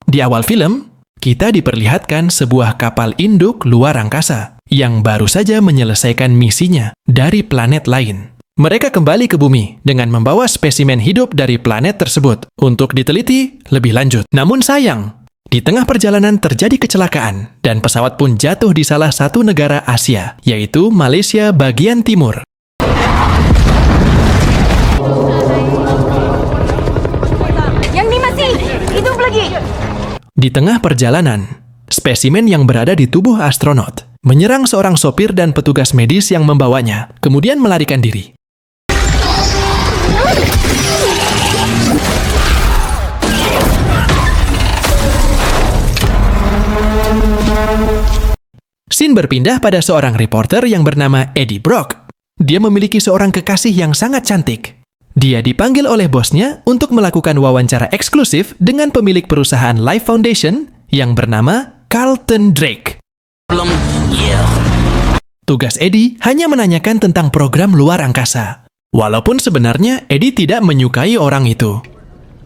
Di awal film, kita diperlihatkan sebuah kapal induk luar angkasa yang baru saja menyelesaikan misinya dari planet lain. Mereka kembali ke bumi dengan membawa spesimen hidup dari planet tersebut untuk diteliti lebih lanjut. Namun sayang, di tengah perjalanan terjadi kecelakaan dan pesawat pun jatuh di salah satu negara Asia, yaitu Malaysia bagian timur. Yang ni masih hidup lagi. Di tengah perjalanan, spesimen yang berada di tubuh astronot menyerang seorang sopir dan petugas medis yang membawanya, kemudian melarikan diri. Scene berpindah pada seorang reporter yang bernama Eddie Brock. Dia memiliki seorang kekasih yang sangat cantik. Dia dipanggil oleh bosnya untuk melakukan wawancara eksklusif dengan pemilik perusahaan Life Foundation yang bernama Carlton Drake. Tugas Eddie hanya menanyakan tentang program luar angkasa. Walaupun sebenarnya Eddie tidak menyukai orang itu.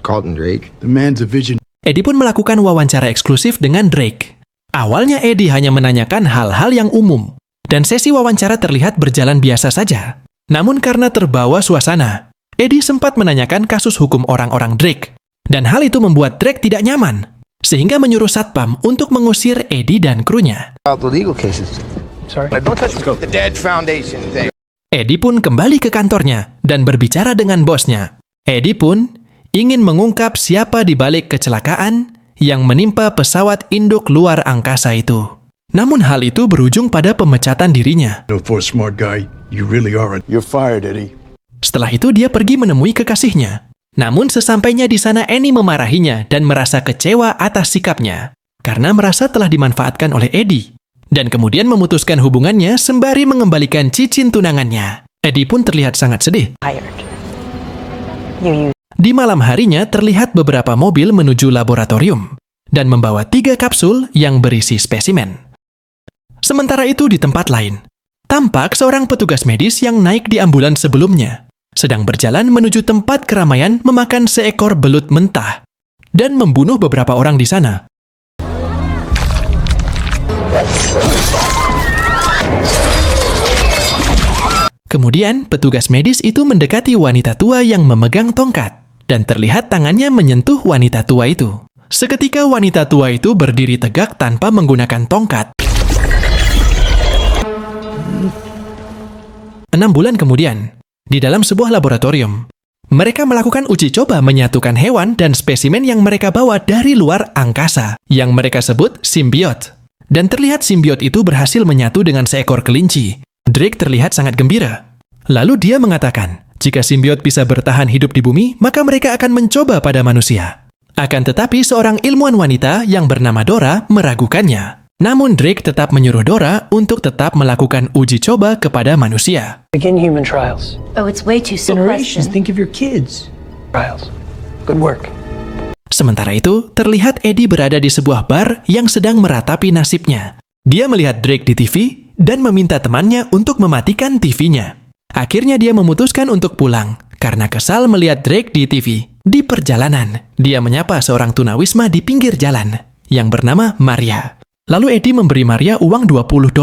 Carlton Drake. The man's a vision. Eddie pun melakukan wawancara eksklusif dengan Drake. Awalnya Eddie hanya menanyakan hal-hal yang umum, dan sesi wawancara terlihat berjalan biasa saja. Namun karena terbawa suasana, Eddie sempat menanyakan kasus hukum orang-orang Drake, dan hal itu membuat Drake tidak nyaman, sehingga menyuruh satpam untuk mengusir Eddie dan krunya. About the legal cases. Sorry. Don't touch the Dead Foundation thing. Eddie pun kembali ke kantornya dan berbicara dengan bosnya. Eddie pun ingin mengungkap siapa di balik kecelakaan yang menimpa pesawat induk luar angkasa itu. Namun hal itu berujung pada pemecatan dirinya. No, for a smart guy, you really are. You're fired, Eddie. Setelah itu dia pergi menemui kekasihnya. Namun sesampainya di sana Annie memarahinya dan merasa kecewa atas sikapnya karena merasa telah dimanfaatkan oleh Eddie. Dan kemudian memutuskan hubungannya sembari mengembalikan cincin tunangannya. Eddie pun terlihat sangat sedih. Di malam harinya terlihat beberapa mobil menuju laboratorium dan membawa 3 kapsul yang berisi spesimen. Sementara itu di tempat lain, tampak seorang petugas medis yang naik di ambulans sebelumnya sedang berjalan menuju tempat keramaian memakan seekor belut mentah dan membunuh beberapa orang di sana. Kemudian, petugas medis itu mendekati wanita tua yang memegang tongkat dan terlihat tangannya menyentuh wanita tua itu. Seketika wanita tua itu berdiri tegak tanpa menggunakan tongkat. 6 bulan kemudian, di dalam sebuah laboratorium, mereka melakukan uji coba menyatukan hewan dan spesimen yang mereka bawa dari luar angkasa, yang mereka sebut simbiot. Dan terlihat simbiot itu berhasil menyatu dengan seekor kelinci. Drake terlihat sangat gembira. Lalu dia mengatakan, jika simbiot bisa bertahan hidup di bumi, maka mereka akan mencoba pada manusia. Akan tetapi seorang ilmuwan wanita yang bernama Dora meragukannya. Namun Drake tetap menyuruh Dora untuk tetap melakukan uji coba kepada manusia. Begin human trials. Oh, it's way too soon. Generations, think of your kids. Trials. Good work. Sementara itu, terlihat Eddie berada di sebuah bar yang sedang meratapi nasibnya. Dia melihat Drake di TV dan meminta temannya untuk mematikan TV-nya. Akhirnya dia memutuskan untuk pulang karena kesal melihat Drake di TV. Di perjalanan, dia menyapa seorang tunawisma di pinggir jalan yang bernama Maria. Lalu Eddie memberi Maria uang $20.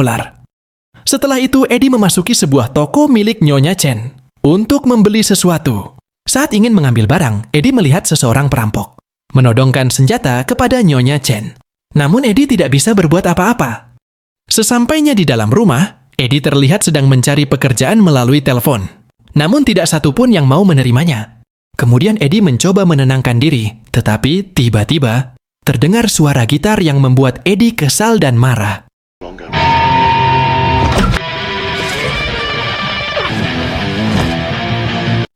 Setelah itu, Eddie memasuki sebuah toko milik Nyonya Chen untuk membeli sesuatu. Saat ingin mengambil barang, Eddie melihat seseorang perampok menodongkan senjata kepada Nyonya Chen. Namun Eddie tidak bisa berbuat apa-apa. Sesampainya di dalam rumah, Eddie terlihat sedang mencari pekerjaan melalui telepon. Namun tidak satupun yang mau menerimanya. Kemudian Eddie mencoba menenangkan diri, tetapi tiba-tiba terdengar suara gitar yang membuat Eddie kesal dan marah.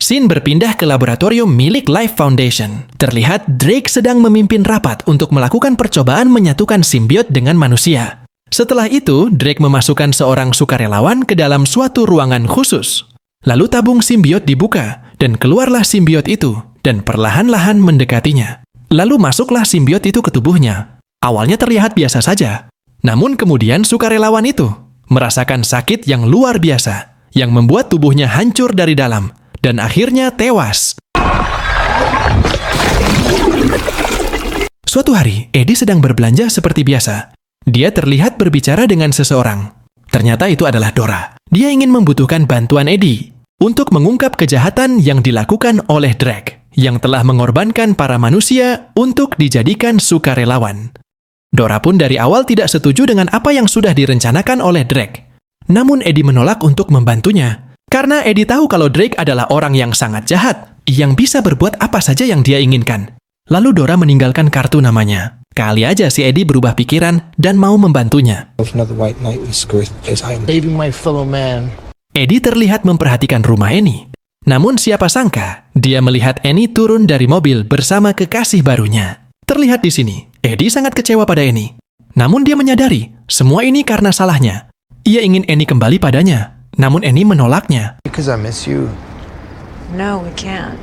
Scene berpindah ke laboratorium milik Life Foundation. Terlihat Drake sedang memimpin rapat untuk melakukan percobaan menyatukan simbiot dengan manusia. Setelah itu, Drake memasukkan seorang sukarelawan ke dalam suatu ruangan khusus. Lalu tabung simbiot dibuka, dan keluarlah simbiot itu, dan perlahan-lahan mendekatinya. Lalu masuklah simbiot itu ke tubuhnya. Awalnya terlihat biasa saja. Namun kemudian sukarelawan itu merasakan sakit yang luar biasa, yang membuat tubuhnya hancur dari dalam, dan akhirnya tewas. Suatu hari, Eddie sedang berbelanja seperti biasa. Dia terlihat berbicara dengan seseorang. Ternyata itu adalah Dora. Dia ingin membutuhkan bantuan Eddie untuk mengungkap kejahatan yang dilakukan oleh Drake, yang telah mengorbankan para manusia untuk dijadikan sukarelawan. Dora pun dari awal tidak setuju dengan apa yang sudah direncanakan oleh Drake. Namun Eddie menolak untuk membantunya, karena Eddie tahu kalau Drake adalah orang yang sangat jahat, yang bisa berbuat apa saja yang dia inginkan. Lalu Dora meninggalkan kartu namanya. Kali aja si Eddie berubah pikiran dan mau membantunya. Saving my fellow man. Eddie terlihat memperhatikan rumah Annie. Namun siapa sangka, dia melihat Annie turun dari mobil bersama kekasih barunya. Terlihat di sini, Eddie sangat kecewa pada Annie. Namun dia menyadari, semua ini karena salahnya. Ia ingin Annie kembali padanya, namun Annie menolaknya. Because I miss you. No, we can't.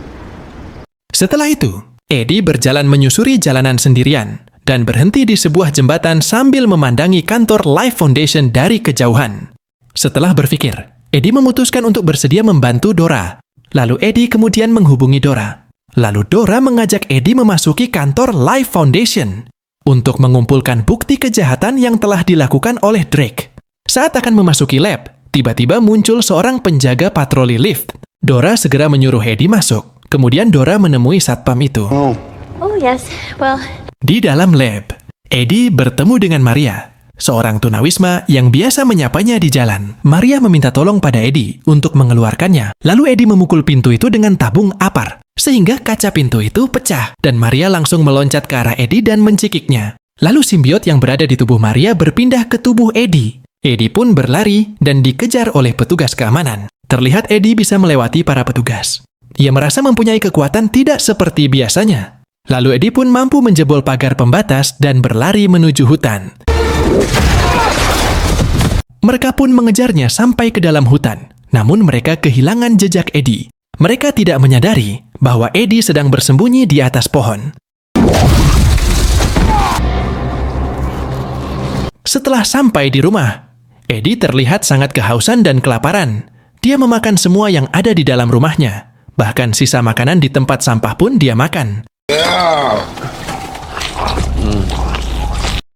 Setelah itu, Eddie berjalan menyusuri jalanan sendirian dan berhenti di sebuah jembatan sambil memandangi kantor Life Foundation dari kejauhan. Setelah berpikir, Eddie memutuskan untuk bersedia membantu Dora. Lalu Eddie kemudian menghubungi Dora. Lalu Dora mengajak Eddie memasuki kantor Life Foundation untuk mengumpulkan bukti kejahatan yang telah dilakukan oleh Drake. Saat akan memasuki lab, tiba-tiba muncul seorang penjaga patroli lift. Dora segera menyuruh Eddie masuk. Kemudian Dora menemui satpam itu. Oh, yes. Well, Di dalam lab, Eddie bertemu dengan Maria, seorang tunawisma yang biasa menyapanya di jalan. Maria meminta tolong pada Eddie untuk mengeluarkannya. Lalu Eddie memukul pintu itu dengan tabung apar, sehingga kaca pintu itu pecah, dan Maria langsung meloncat ke arah Eddie dan mencikiknya. Lalu simbiot yang berada di tubuh Maria berpindah ke tubuh Eddie. Eddie pun berlari dan dikejar oleh petugas keamanan. Terlihat Eddie bisa melewati para petugas. Ia merasa mempunyai kekuatan tidak seperti biasanya. Lalu Eddie pun mampu menjebol pagar pembatas dan berlari menuju hutan. Mereka pun mengejarnya sampai ke dalam hutan. Namun mereka kehilangan jejak Eddie. Mereka tidak menyadari bahwa Eddie sedang bersembunyi di atas pohon. Setelah sampai di rumah, Eddie terlihat sangat kehausan dan kelaparan. Dia memakan semua yang ada di dalam rumahnya. Bahkan sisa makanan di tempat sampah pun dia makan.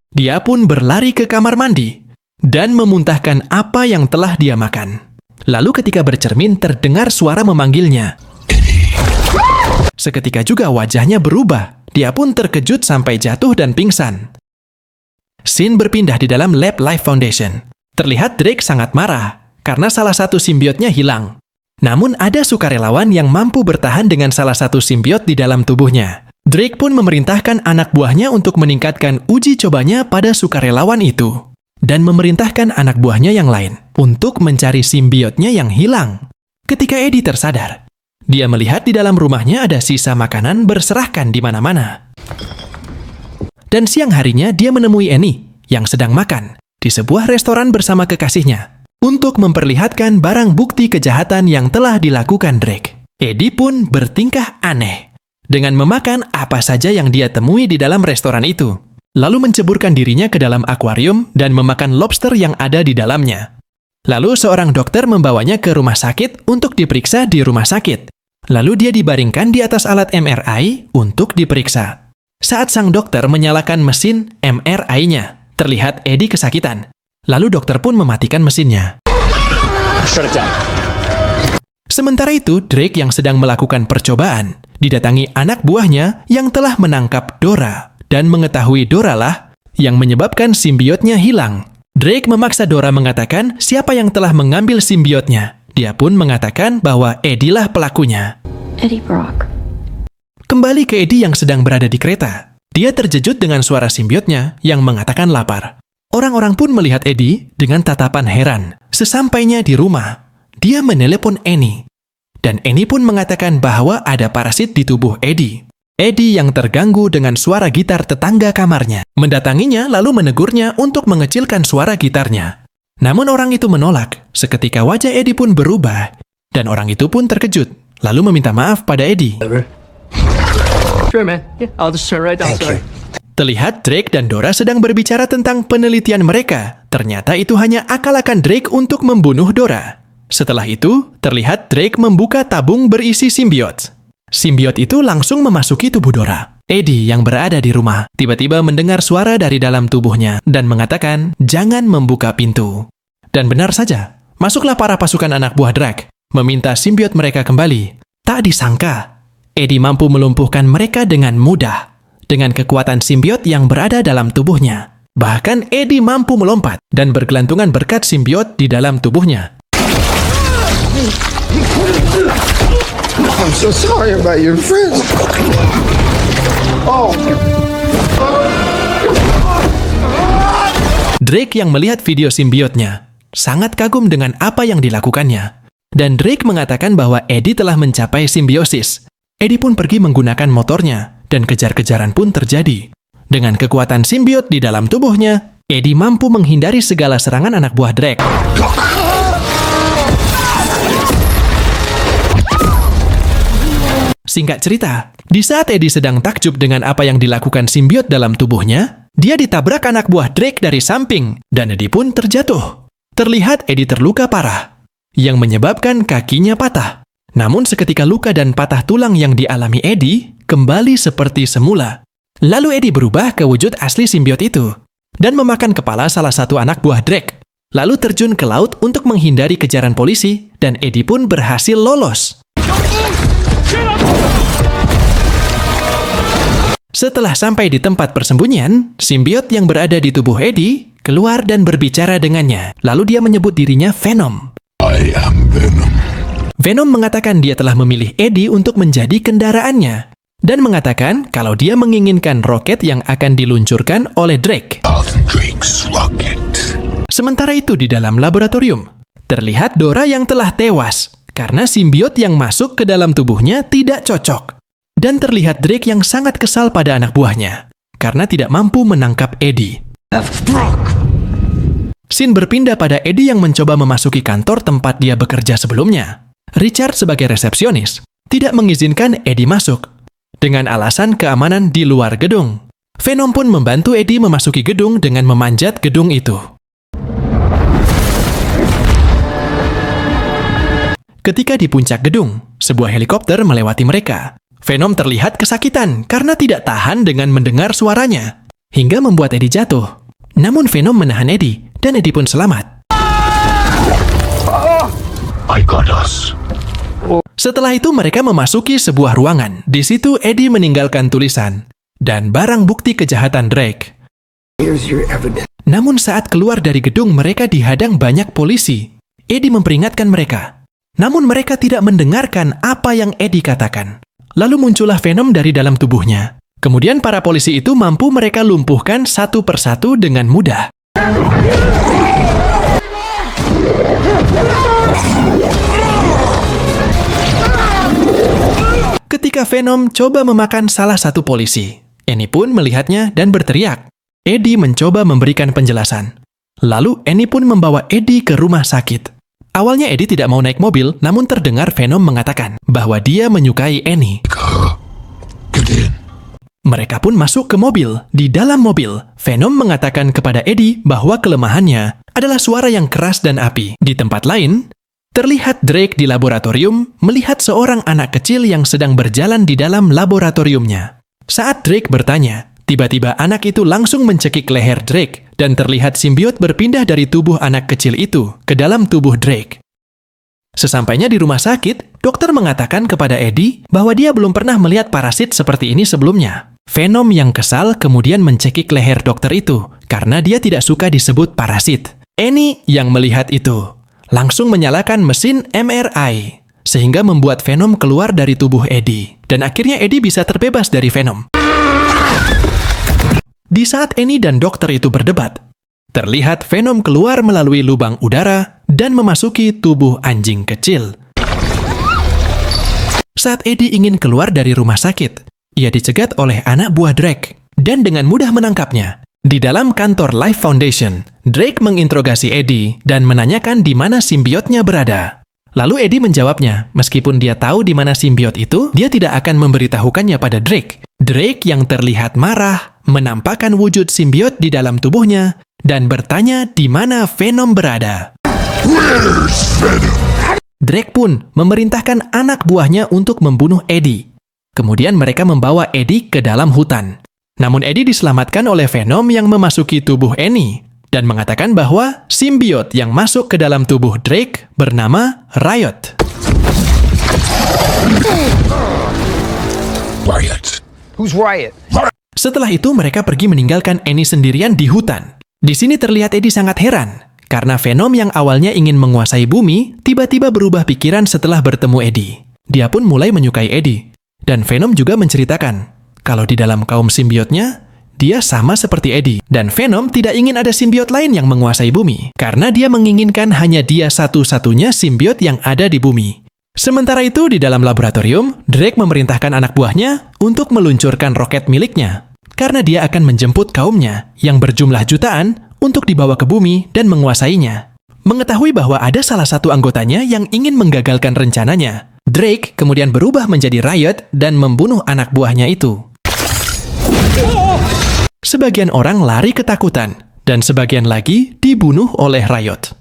Dia pun berlari ke kamar mandi dan memuntahkan apa yang telah dia makan. Lalu ketika bercermin terdengar suara memanggilnya. Seketika juga wajahnya berubah. Dia pun terkejut sampai jatuh dan pingsan. Scene berpindah di dalam lab Life Foundation. Terlihat Drake sangat marah karena salah satu simbiotnya hilang. Namun ada sukarelawan yang mampu bertahan dengan salah satu simbiot di dalam tubuhnya. Drake pun memerintahkan anak buahnya untuk meningkatkan uji cobanya pada sukarelawan itu. Dan memerintahkan anak buahnya yang lain untuk mencari simbiotnya yang hilang. Ketika Eddie tersadar, dia melihat di dalam rumahnya ada sisa makanan berserakan di mana-mana. Dan siang harinya dia menemui Annie yang sedang makan di sebuah restoran bersama kekasihnya untuk memperlihatkan barang bukti kejahatan yang telah dilakukan Drake. Eddie pun bertingkah aneh dengan memakan apa saja yang dia temui di dalam restoran itu, lalu menceburkan dirinya ke dalam akuarium dan memakan lobster yang ada di dalamnya. Lalu seorang dokter membawanya ke rumah sakit untuk diperiksa di rumah sakit. Lalu dia dibaringkan di atas alat MRI untuk diperiksa. Saat sang dokter menyalakan mesin MRI-nya, terlihat Eddie kesakitan. Lalu dokter pun mematikan mesinnya. Sementara itu, Drake yang sedang melakukan percobaan didatangi anak buahnya yang telah menangkap Dora dan mengetahui Dora lah yang menyebabkan simbiotnya hilang. Drake memaksa Dora mengatakan siapa yang telah mengambil simbiotnya. Dia pun mengatakan bahwa Eddie lah pelakunya. Eddie Brock. Kembali ke Eddie yang sedang berada di kereta. Dia terkejut dengan suara simbiotnya yang mengatakan lapar. Orang-orang pun melihat Eddie dengan tatapan heran. Sesampainya di rumah, dia menelepon Annie. Dan Annie pun mengatakan bahwa ada parasit di tubuh Eddie. Eddie yang terganggu dengan suara gitar tetangga kamarnya mendatanginya lalu menegurnya untuk mengecilkan suara gitarnya. Namun orang itu menolak. Seketika wajah Eddie pun berubah. Dan orang itu pun terkejut, lalu meminta maaf pada Eddie. Sure, man. Yeah, I'll just turn right down. Sorry. Terlihat Drake dan Dora sedang berbicara tentang penelitian mereka. Ternyata itu hanya akal-akalan Drake untuk membunuh Dora. Setelah itu, terlihat Drake membuka tabung berisi simbiot. Simbiot itu langsung memasuki tubuh Dora. Eddie yang berada di rumah tiba-tiba mendengar suara dari dalam tubuhnya dan mengatakan, "Jangan membuka pintu." Dan benar saja, masuklah para pasukan anak buah Drake, meminta simbiot mereka kembali. Tak disangka, Eddie mampu melumpuhkan mereka dengan mudah, dengan kekuatan simbiot yang berada dalam tubuhnya. Bahkan Eddie mampu melompat dan bergelantungan berkat simbiot di dalam tubuhnya. I'm so sorry about your friends. Drake yang melihat video simbiotnya sangat kagum dengan apa yang dilakukannya. Dan Drake mengatakan bahwa Eddie telah mencapai simbiosis. Eddie pun pergi menggunakan motornya dan kejar-kejaran pun terjadi. Dengan kekuatan simbiot di dalam tubuhnya, Eddie mampu menghindari segala serangan anak buah Drake. Singkat cerita, di saat Eddie sedang takjub dengan apa yang dilakukan simbiot dalam tubuhnya, dia ditabrak anak buah Drake dari samping, dan Eddie pun terjatuh. Terlihat Eddie terluka parah, yang menyebabkan kakinya patah. Namun seketika luka dan patah tulang yang dialami Eddie kembali seperti semula. Lalu Eddie berubah ke wujud asli simbiot itu, dan memakan kepala salah satu anak buah Drake. Lalu terjun ke laut untuk menghindari kejaran polisi, dan Eddie pun berhasil lolos. Setelah sampai di tempat persembunyian, simbiot yang berada di tubuh Eddie keluar dan berbicara dengannya. Lalu dia menyebut dirinya Venom. I am Venom. Venom mengatakan dia telah memilih Eddie untuk menjadi kendaraannya, dan mengatakan kalau dia menginginkan roket yang akan diluncurkan oleh Drake. Drake's rocket. Sementara itu di dalam laboratorium, terlihat Dora yang telah tewas karena simbiot yang masuk ke dalam tubuhnya tidak cocok. Dan terlihat Drake yang sangat kesal pada anak buahnya karena tidak mampu menangkap Eddie. Scene berpindah pada Eddie yang mencoba memasuki kantor tempat dia bekerja sebelumnya. Richard sebagai resepsionis tidak mengizinkan Eddie masuk dengan alasan keamanan di luar gedung. Venom pun membantu Eddie memasuki gedung dengan memanjat gedung itu. Ketika di puncak gedung, sebuah helikopter melewati mereka. Venom terlihat kesakitan karena tidak tahan dengan mendengar suaranya, hingga membuat Eddie jatuh. Namun Venom menahan Eddie, dan Eddie pun selamat. I got us. Setelah itu mereka memasuki sebuah ruangan. Di situ Eddie meninggalkan tulisan dan barang bukti kejahatan Drake. Here's your evidence. Namun saat keluar dari gedung mereka dihadang banyak polisi. Eddie memperingatkan mereka. Namun mereka tidak mendengarkan apa yang Eddie katakan. Lalu muncullah Venom dari dalam tubuhnya. Kemudian para polisi itu mampu mereka lumpuhkan satu persatu dengan mudah. Ketika Venom coba memakan salah satu polisi, Annie pun melihatnya dan berteriak. Eddie mencoba memberikan penjelasan. Lalu Annie pun membawa Eddie ke rumah sakit. Awalnya Eddie tidak mau naik mobil, namun terdengar Venom mengatakan bahwa dia menyukai Annie. Get in. Mereka pun masuk ke mobil. Di dalam mobil, Venom mengatakan kepada Eddie bahwa kelemahannya adalah suara yang keras dan api. Di tempat lain, terlihat Drake di laboratorium melihat seorang anak kecil yang sedang berjalan di dalam laboratoriumnya. Saat Drake bertanya, tiba-tiba anak itu langsung mencekik leher Drake dan terlihat simbiot berpindah dari tubuh anak kecil itu ke dalam tubuh Drake. Sesampainya di rumah sakit, dokter mengatakan kepada Eddie bahwa dia belum pernah melihat parasit seperti ini sebelumnya. Venom yang kesal kemudian mencekik leher dokter itu karena dia tidak suka disebut parasit. Annie yang melihat itu langsung menyalakan mesin MRI sehingga membuat Venom keluar dari tubuh Eddie dan akhirnya Eddie bisa terbebas dari Venom. Di saat Annie dan dokter itu berdebat, terlihat Venom keluar melalui lubang udara dan memasuki tubuh anjing kecil. Saat Eddie ingin keluar dari rumah sakit, ia dicegat oleh anak buah Drake dan dengan mudah menangkapnya. Di dalam kantor Life Foundation, Drake menginterogasi Eddie dan menanyakan di mana simbiotnya berada. Lalu Eddie menjawabnya, meskipun dia tahu di mana simbiot itu, dia tidak akan memberitahukannya pada Drake. Drake yang terlihat marah, menampakkan wujud simbiot di dalam tubuhnya, dan bertanya di mana Venom berada. Where's Venom? Drake pun memerintahkan anak buahnya untuk membunuh Eddie. Kemudian mereka membawa Eddie ke dalam hutan. Namun Eddie diselamatkan oleh Venom yang memasuki tubuh Annie dan mengatakan bahwa simbiot yang masuk ke dalam tubuh Drake bernama Riot. Riot. Who's Riot? Setelah itu mereka pergi meninggalkan Annie sendirian di hutan. Di sini terlihat Eddie sangat heran karena Venom yang awalnya ingin menguasai bumi tiba-tiba berubah pikiran setelah bertemu Eddie. Dia pun mulai menyukai Eddie. Dan Venom juga menceritakan kalau di dalam kaum simbiotnya, dia sama seperti Eddie. Dan Venom tidak ingin ada simbiot lain yang menguasai bumi, karena dia menginginkan hanya dia satu-satunya simbiot yang ada di bumi. Sementara itu, di dalam laboratorium, Drake memerintahkan anak buahnya untuk meluncurkan roket miliknya, karena dia akan menjemput kaumnya yang berjumlah jutaan untuk dibawa ke bumi dan menguasainya. Mengetahui bahwa ada salah satu anggotanya yang ingin menggagalkan rencananya, Drake kemudian berubah menjadi Riot dan membunuh anak buahnya itu. Sebagian orang lari ketakutan, dan sebagian lagi dibunuh oleh Riot.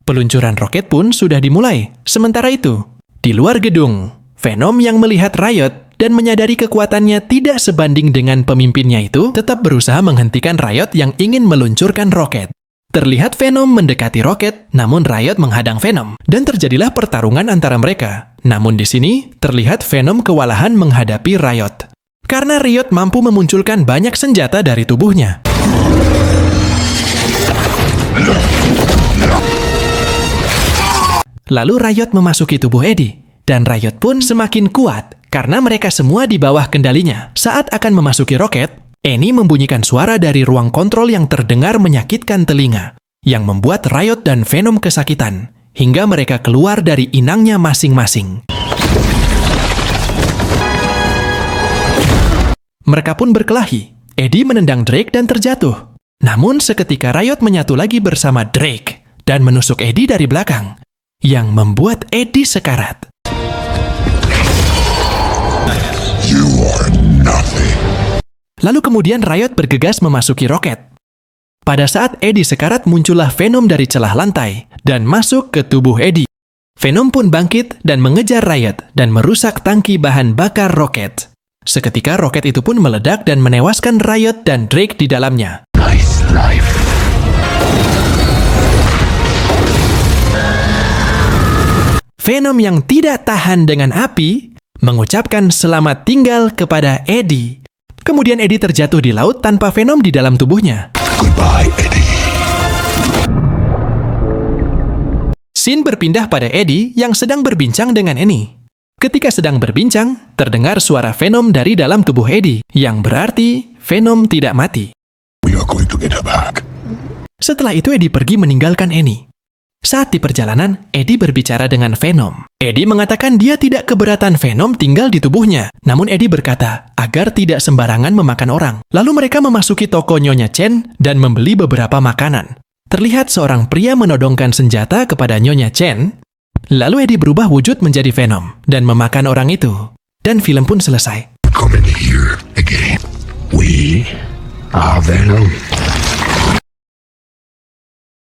Peluncuran roket pun sudah dimulai. Sementara itu, di luar gedung, Venom yang melihat Riot dan menyadari kekuatannya tidak sebanding dengan pemimpinnya itu tetap berusaha menghentikan Riot yang ingin meluncurkan roket. Terlihat Venom mendekati roket, namun Riot menghadang Venom, dan terjadilah pertarungan antara mereka. Namun di sini, terlihat Venom kewalahan menghadapi Riot. Karena Riot mampu memunculkan banyak senjata dari tubuhnya. Lalu Riot memasuki tubuh Eddie, dan Riot pun semakin kuat, karena mereka semua di bawah kendalinya. Saat akan memasuki roket, Annie membunyikan suara dari ruang kontrol yang terdengar menyakitkan telinga, yang membuat Riot dan Venom kesakitan, hingga mereka keluar dari inangnya masing-masing. Mereka pun berkelahi. Eddie menendang Drake dan terjatuh. Namun seketika Riot menyatu lagi bersama Drake dan menusuk Eddie dari belakang, yang membuat Eddie sekarat. You are nothing. Lalu kemudian Riot bergegas memasuki roket. Pada saat Eddie sekarat muncullah Venom dari celah lantai dan masuk ke tubuh Eddie. Venom pun bangkit dan mengejar Riot dan merusak tangki bahan bakar roket. Seketika roket itu pun meledak dan menewaskan Riot dan Drake di dalamnya. Nice life. Venom yang tidak tahan dengan api mengucapkan selamat tinggal kepada Eddie. Kemudian Eddie terjatuh di laut tanpa Venom di dalam tubuhnya. Goodbye, Eddie. Scene berpindah pada Eddie yang sedang berbincang dengan Annie. Ketika sedang berbincang, terdengar suara Venom dari dalam tubuh Eddie, yang berarti Venom tidak mati. We are going to get her back. Setelah itu Eddie pergi meninggalkan Annie. Saat di perjalanan, Eddie berbicara dengan Venom. Eddie mengatakan dia tidak keberatan Venom tinggal di tubuhnya. Namun Eddie berkata agar tidak sembarangan memakan orang. Lalu mereka memasuki toko Nyonya Chen dan membeli beberapa makanan. Terlihat seorang pria menodongkan senjata kepada Nyonya Chen. Lalu Eddie berubah wujud menjadi Venom dan memakan orang itu. Dan film pun selesai. Come in here again. We are Venom.